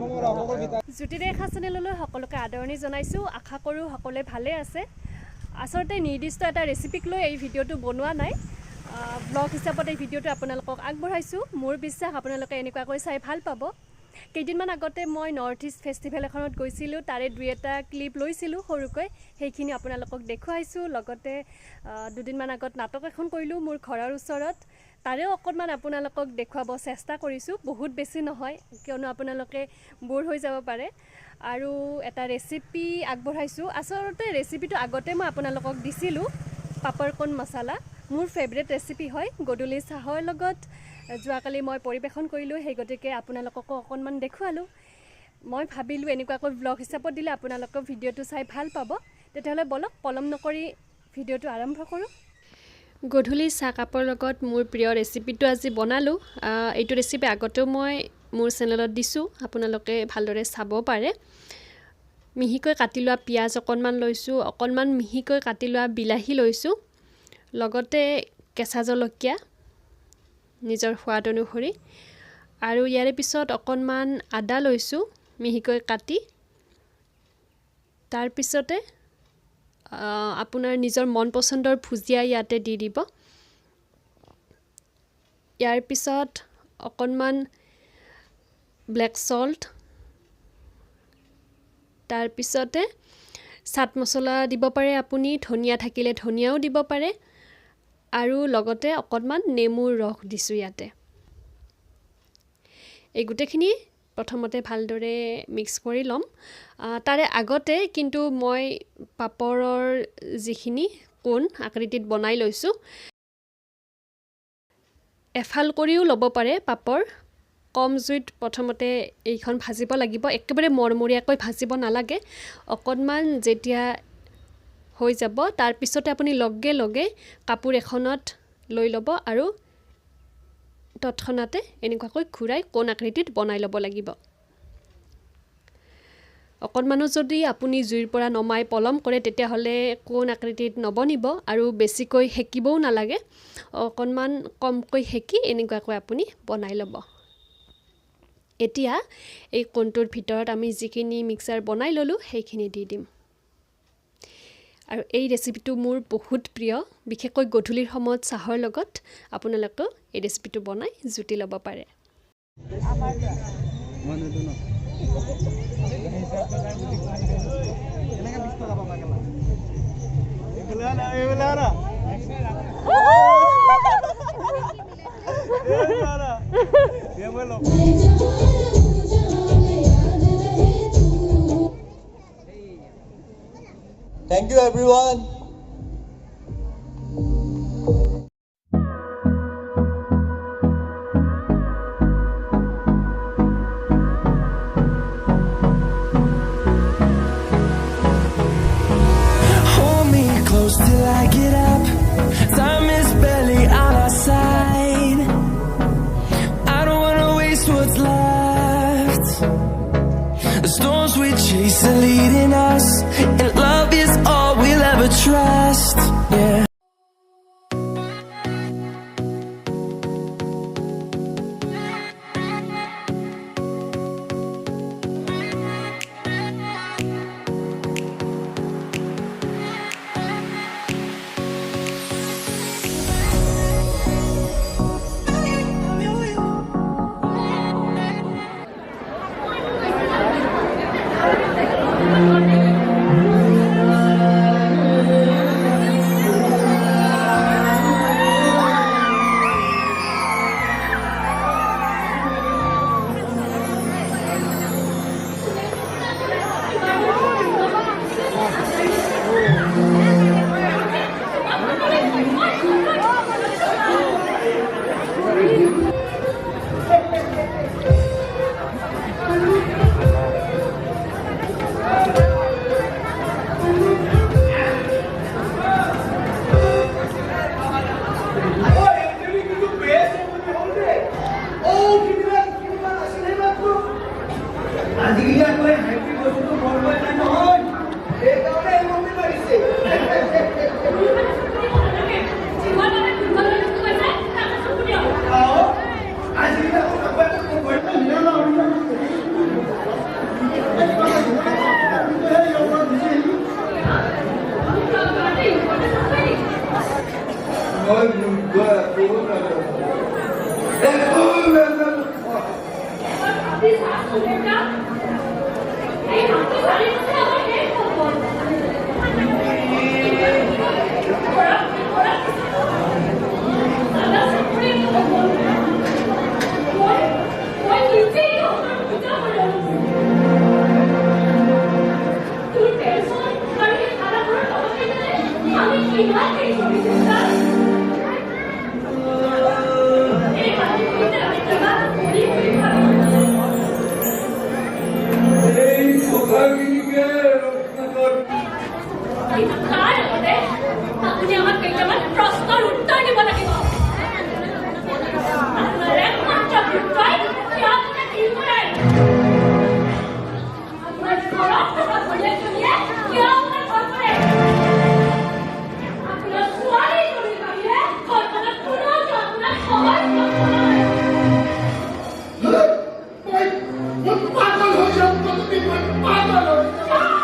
জ্যোতিৰেখা চেনেললৈ সকলোকে আদৰণি জনাইছোঁ আশা কৰোঁ সকলোৱে ভালে আছে আসলতে নিৰ্দিষ্ট এটা ৰেচিপিক লৈ এই ভিডিঅ'টো বনোৱা নাই ব্লগ হিচাপত এই ভিডিঅ'টো আপোনালোকক আগবঢ়াইছোঁ মোৰ বিশ্বাস আপোনালোকে এনেকুৱাকৈ চাই ভাল পাব কেইদিনমান আগতে মই নৰ্থ ইষ্ট ফেষ্টিভেল এখনত গৈছিলোঁ তাৰে দুই এটা ক্লিপ লৈছিলোঁ সৰুকৈ সেইখিনি আপোনালোকক দেখুৱাইছোঁ লগতে দুদিনমান আগত নাটক এখন কৰিলোঁ মোৰ ঘৰৰ ওচৰত তাৰেও অকণমান আপোনালোকক দেখুৱাব চেষ্টা কৰিছোঁ বহুত বেছি নহয় কিয়নো আপোনালোকে বৰ হৈ যাব পাৰে আৰু এটা ৰেচিপি আগবঢ়াইছোঁ আসলতে ৰেচিপিটো আগতে মই আপোনালোকক দিছিলোঁ পাপৰ কণ মছলা মোৰ ফেভৰেট ৰেচিপি হয় গধূলি চাহৰ লগত যোৱাকালি মই পৰিৱেশন কৰিলোঁ সেই গতিকে আপোনালোককো অকণমান দেখুৱালোঁ মই ভাবিলোঁ এনেকুৱাকৈ ব্লগ হিচাপত দিলে আপোনালোকক ভিডিঅ'টো চাই ভাল পাব তেতিয়াহ'লে বলক পলম নকৰি ভিডিঅ'টো আৰম্ভ কৰোঁ গধূলি চাহ কাপৰ লগত মোৰ প্ৰিয় ৰেচিপিটো আজি বনালোঁ এইটো ৰেচিপি আগতেও মই মোৰ চেনেলত দিছোঁ আপোনালোকে ভালদৰে চাব পাৰে মিহিকৈ কাটি লোৱা পিঁয়াজ অকণমান লৈছোঁ অকণমান মিহিকৈ কাটি লোৱা বিলাহী লৈছোঁ লগতে কেঁচা জলকীয়া নিজৰ সোৱাদ অনুসৰি আৰু ইয়াৰ পিছত অকণমান আদা লৈছোঁ মিহিকৈ কাটি তাৰ পিছতে আপোনাৰ নিজৰ মন পছন্দৰ ভুজিয়া ইয়াতে দি দিব ইয়াৰ পিছত অকণমান ব্লেক সল্ট তাৰ পিছতে চাট মছলা দিব পাৰে আপুনি ধনিয়া থাকিলে ধনিয়াও দিব পাৰে আৰু লগতে অকণমান নেমুৰ ৰস দিছোঁ ইয়াতে এই গোটেইখিনি প্ৰথমতে ভালদৰে মিক্স কৰি ল'ম তাৰে আগতে কিন্তু মই পাপৰৰ যিখিনি কোণ আকৃতিত বনাই লৈছোঁ এফাল কৰিও ল'ব পাৰে পাপৰ কম জুইত প্ৰথমতে এইখন ভাজিব লাগিব একেবাৰে মৰমৰীয়াকৈ ভাজিব নালাগে অকণমান যেতিয়া হৈ যাব তাৰ পিছতে আপুনি লগে লগে কাপোৰ এখনত লৈ ল'ব আৰু তৎক্ষণাতে এনেকুৱাকৈ ঘূৰাই কোণ আকৃতিত বনাই ল'ব লাগিব অকণমানো যদি আপুনি জুইৰ পৰা নমাই পলম কৰে তেতিয়াহ'লে কোণ আকৃতিত নবনিব আৰু বেছিকৈ সেকিবও নালাগে অকণমান কমকৈ সেকি এনেকুৱাকৈ আপুনি বনাই ল'ব এতিয়া এই কোণটোৰ ভিতৰত আমি যিখিনি মিক্সাৰ বনাই ল'লোঁ সেইখিনি দি দিম আৰু এই ৰেচিপিটো মোৰ বহুত প্ৰিয় বিশেষকৈ গধূলিৰ সময়ত চাহৰ লগত আপোনালোকেও এই ৰেচিপিটো বনাই জুতি ল'ব পাৰে Thank you, everyone. Hold me close till I get up. Time is barely on our side. I don't wanna waste what's left. The storms we chase are leading us, and love is all we'll ever trust. পাগল হয়ে যাবো, কতদিন পাগল হয়ে যাবো।